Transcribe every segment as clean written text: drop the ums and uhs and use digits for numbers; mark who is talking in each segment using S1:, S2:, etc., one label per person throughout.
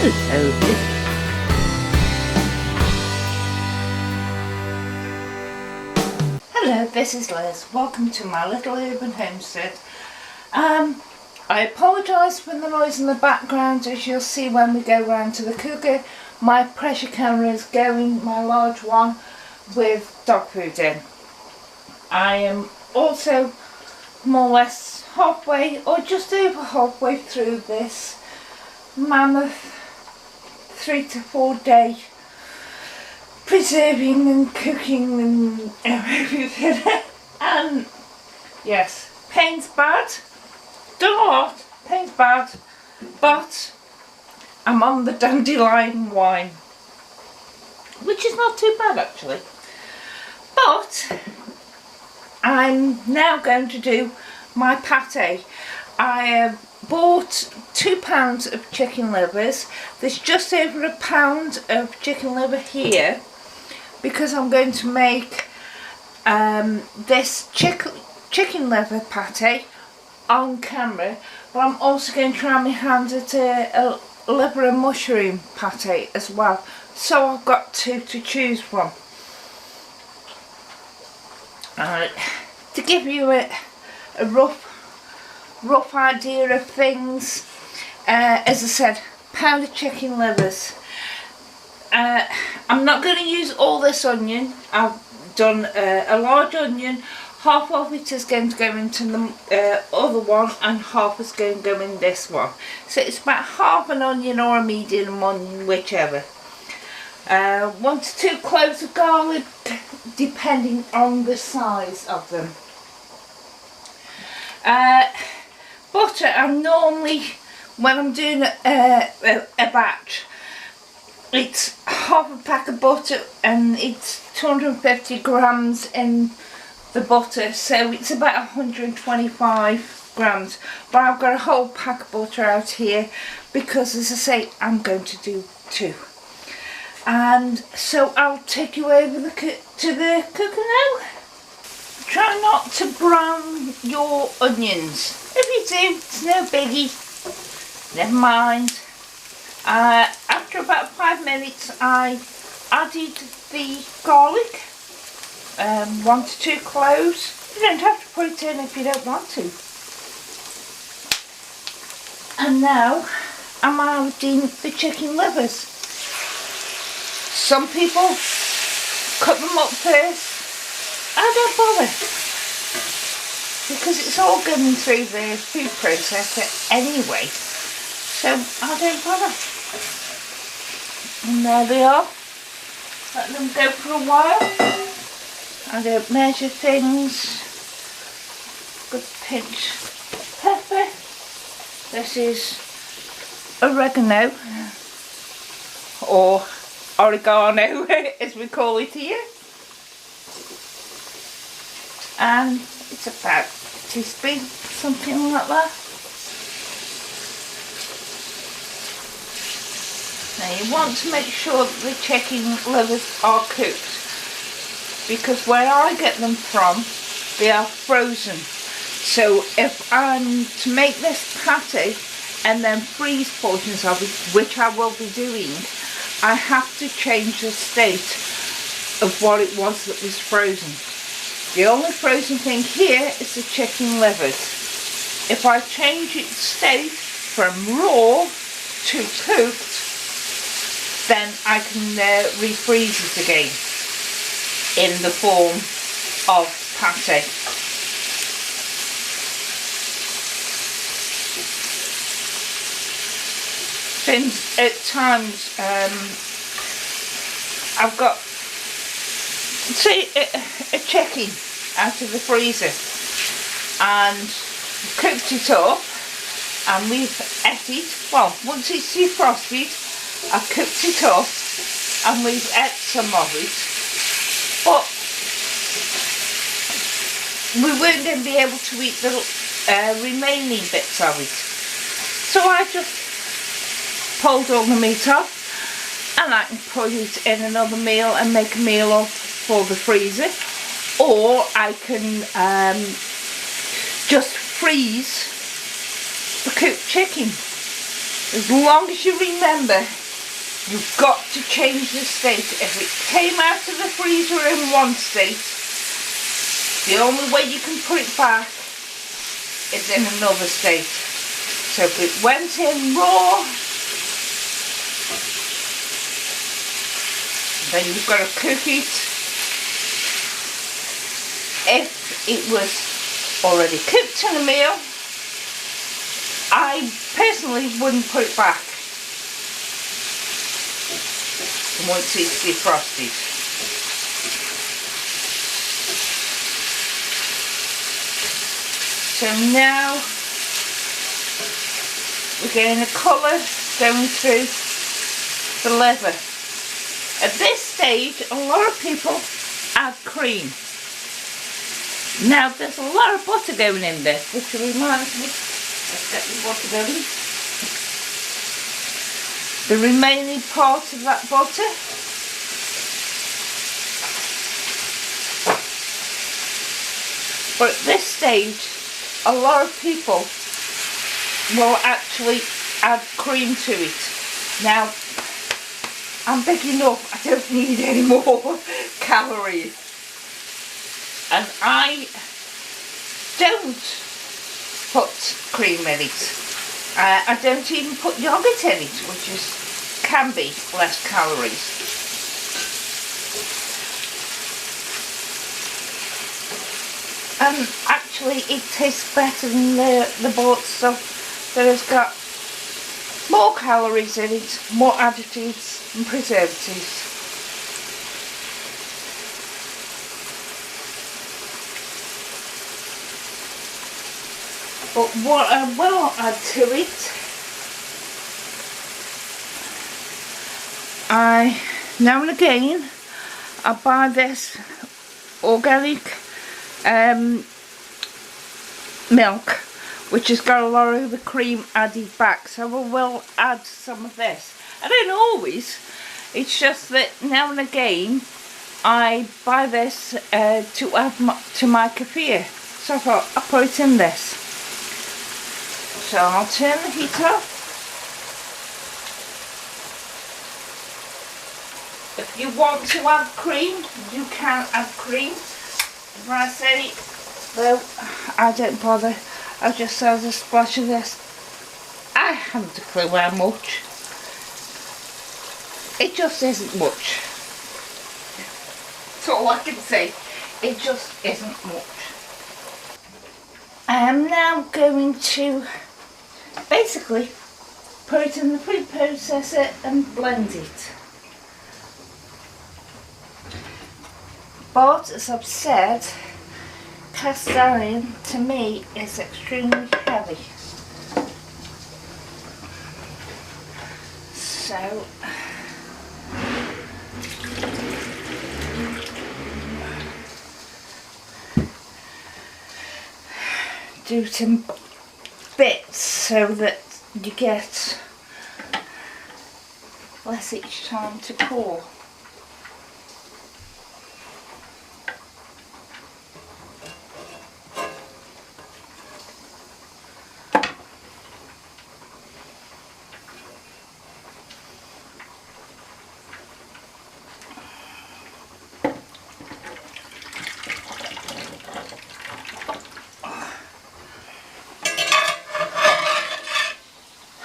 S1: Hello. Hello, this is Liz. Welcome to my little urban homestead. I apologise for the noise in the background. As you'll see when we go round to the cooker, my pressure camera is going, my large one, with dog food in. I am also more or less halfway, or just over halfway through this mammoth 3 to 4 day preserving and cooking and everything. And yes, pain's bad, done a lot, pain's bad, but I'm on the dandelion wine, which is not too bad actually. But I'm now going to do my pate. I bought £2 of chicken livers. There's just over £1 of chicken liver here because I'm going to make this chicken liver pate on camera, but I'm also going to try my hand at a liver and mushroom pate as well. So I've got two to choose from. To give you a rough idea of things, as I said, pound of chicken livers. I'm not going to use all this onion. I've done a large onion. Half of it is going to go into the other one and half is going to go in this one. So it's about half an onion or a medium onion, whichever. 1 to 2 cloves of garlic, depending on the size of them. Butter, I'm normally, when I'm doing a batch, it's half a pack of butter and it's 250 grams in the butter, so it's about 125 grams. But I've got a whole pack of butter out here because, as I say, I'm going to do 2. And so I'll take you over to the cooker now. Try not to brown your onions. If you do, it's no biggie. Never mind. After about 5 minutes, I added the garlic, 1 to 2 cloves. You don't have to put it in if you don't want to. And now I'm adding the chicken livers. Some people cut them up first. I don't bother, because it's all going through the food processor anyway, so I don't bother. And there they are. Let them go for a while. I don't measure things. Good pinch of pepper. This is oregano, or oregano as we call it here. And it's about a teaspoon, something like that. Now you want to make sure that the chicken livers are cooked, because where I get them from, they are frozen. So if I'm to make this pate and then freeze portions of it, which I will be doing, I have to change the state of what it was that was frozen. The only frozen thing here is the chicken livers. If I change its state from raw to cooked, then I can refreeze it again in the form of pate. Since at times I've got, say, a chicken out of the freezer and cooked it up, and we've ate it. Well, once it's defrosted, I've cooked it up and we've ate some of it, but we weren't going to be able to eat the remaining bits of it. So I just pulled all the meat off, and I can put it in another meal and make a meal of for the freezer, or I can just freeze the cooked chicken. As long as you remember, you've got to change the state. If it came out of the freezer in one state, the only way you can put it back is in another state. So if it went in raw, then you've got to cook it. If it was already cooked in a meal, I personally wouldn't put it back once it's defrosted. So now we're getting a colour going through the leather. At this stage, a lot of people add cream. Now there's a lot of butter going in there, which reminds me, let's get the butter going. The remaining part of that butter. But at this stage, a lot of people will actually add cream to it. Now, I'm big enough, I don't need any more calories. And I don't put cream in it. I don't even put yogurt in it, which can be less calories. And actually it tastes better than the bought stuff that has got more calories in it, more additives and preservatives. But what I will add to it, now and again I buy this organic milk, which has got a lot of the cream added back, so I will add some of this. I don't always, it's just that now and again I buy this to add to my kefir, so I thought I'll put it in this. So I'll turn the heat off. If you want to add cream, you can add cream. As I say, though, I don't bother. I just add a splash of this. I haven't a clue how much. It just isn't much. That's all I can say. It just isn't much. I am now going to basically put it in the food processor and blend it. But as I've said, cast iron to me is extremely heavy. So do it in bits so that you get less each time to pour.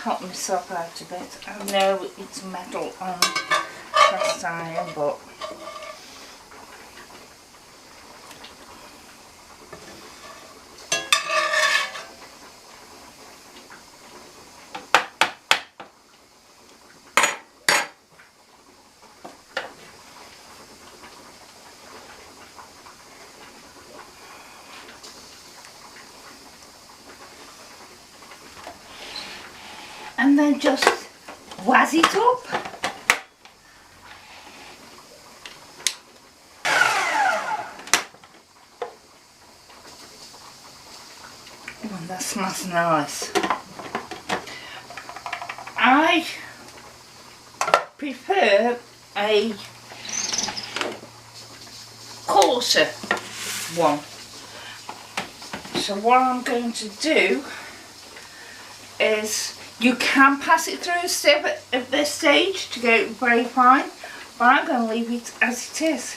S1: Help myself out a bit. I know it's metal on cast iron, but and then just wazz it up. Oh, that smells nice. I prefer a coarser one. So what I'm going to do is You can pass it through a sieve at this stage to get it very fine, but I'm going to leave it as it is.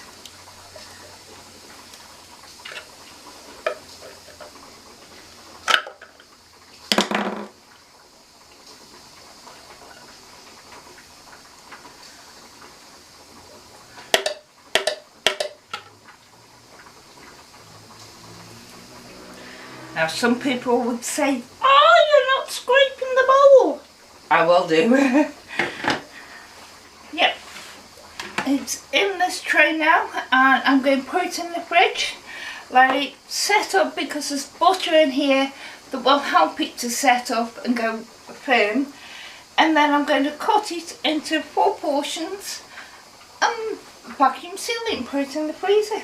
S1: Now some people would say, oh, you're not scraping the bowl. I will do. Yep. It's in this tray now and I'm going to put it in the fridge. Let it set up because there's butter in here that will help it to set up and go firm. And then I'm going to cut it into 4 portions and vacuum seal it and put it in the freezer.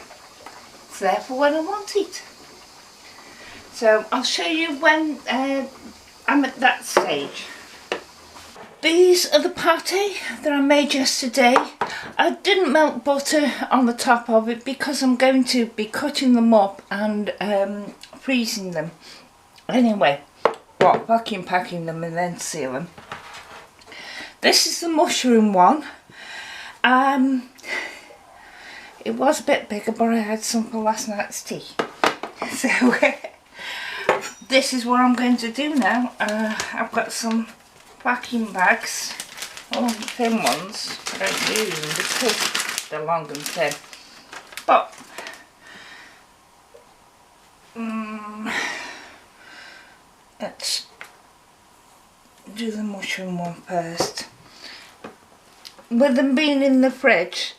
S1: It's there for when I want it. So I'll show you when I'm at that stage. These are the pate that I made yesterday. I didn't melt butter on the top of it because I'm going to be cutting them up and freezing them. Anyway, vacuum packing them and then seal them. This is the mushroom one. It was a bit bigger, but I had some for last night's tea. So this is what I'm going to do now. I've got some vacuum bags, thin ones. I don't use them because they're long and thin. But let's do the mushroom one first. With them being in the fridge,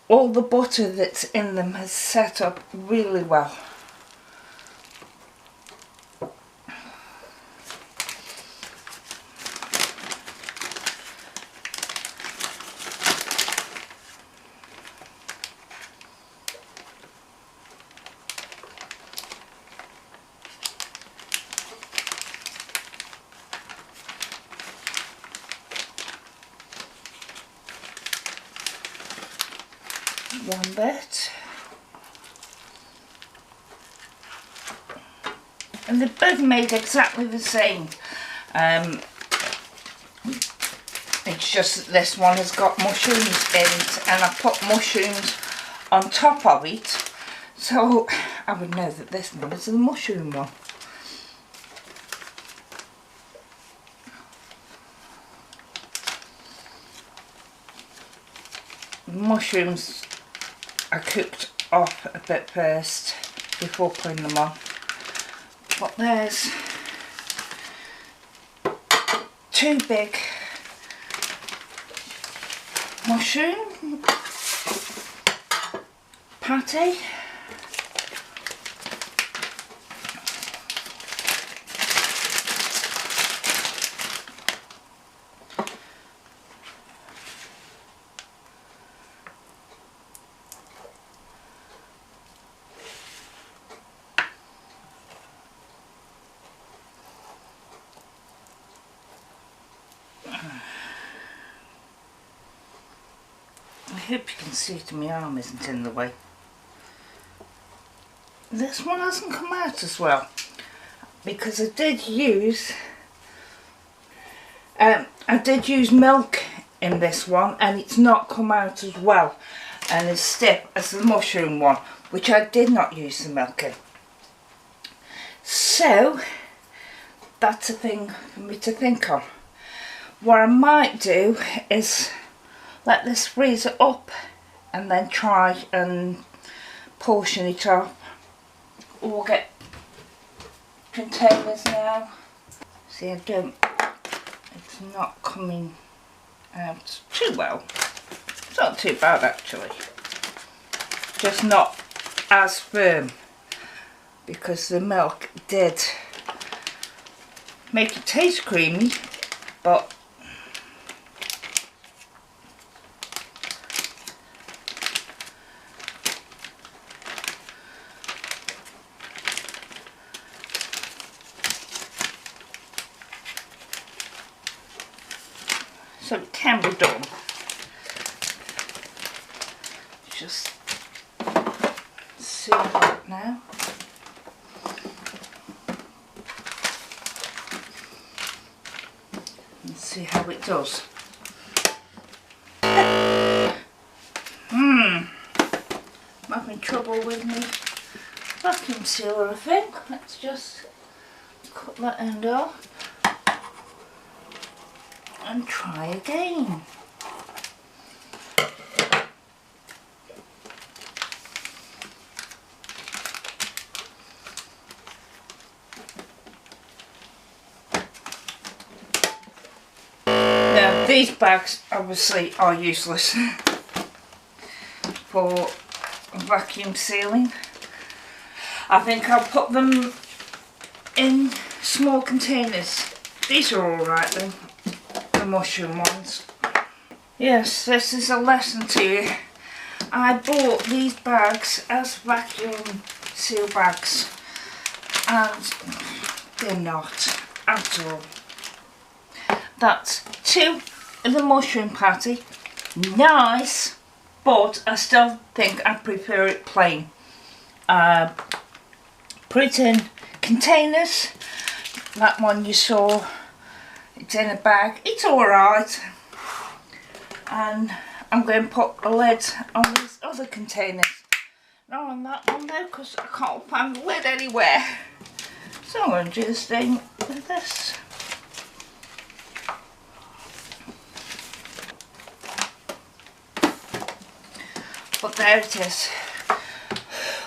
S1: all the butter that's in them has set up really well. One bit, and they're both made exactly the same. It's just that this one has got mushrooms in it and I put mushrooms on top of it, so I would know that this one is the mushroom one. Mushrooms I cooked off a bit first before putting them on. But there's 2 big mushroom pate. I hope you can see it, my arm isn't in the way. This one hasn't come out as well because I did use milk in this one and it's not come out as well and as stiff as the mushroom one, which I did not use the milk in. So that's a thing for me to think on. What I might do is let this freeze up and then try and portion it off. We'll get containers now. See, it's not coming out too well. It's not too bad actually. Just not as firm because the milk did make it taste creamy, but so it can be done. Just seal that now. see how it does. I'm having trouble with me vacuum sealer, I think. Let's just cut that end off and try again. Now these bags obviously are useless for vacuum sealing. I think I'll put them in small containers. These are alright then, the mushroom ones. Yes, this is a lesson to you. I bought these bags as vacuum seal bags and they're not at all. That's 2 of the mushroom patty. Nice, but I still think I prefer it plain. Put it in containers. That one you saw, it's in a bag. It's alright. And I'm going to put a lid on these other containers. Not on that one though, because I can't find the lid anywhere. So I'm going to do the same with this. But there it is.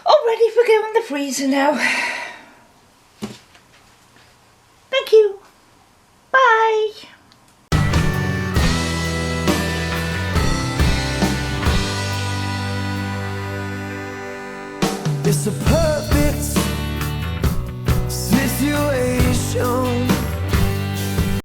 S1: All ready for going in the freezer now. Thank you. Bye.
S2: It's a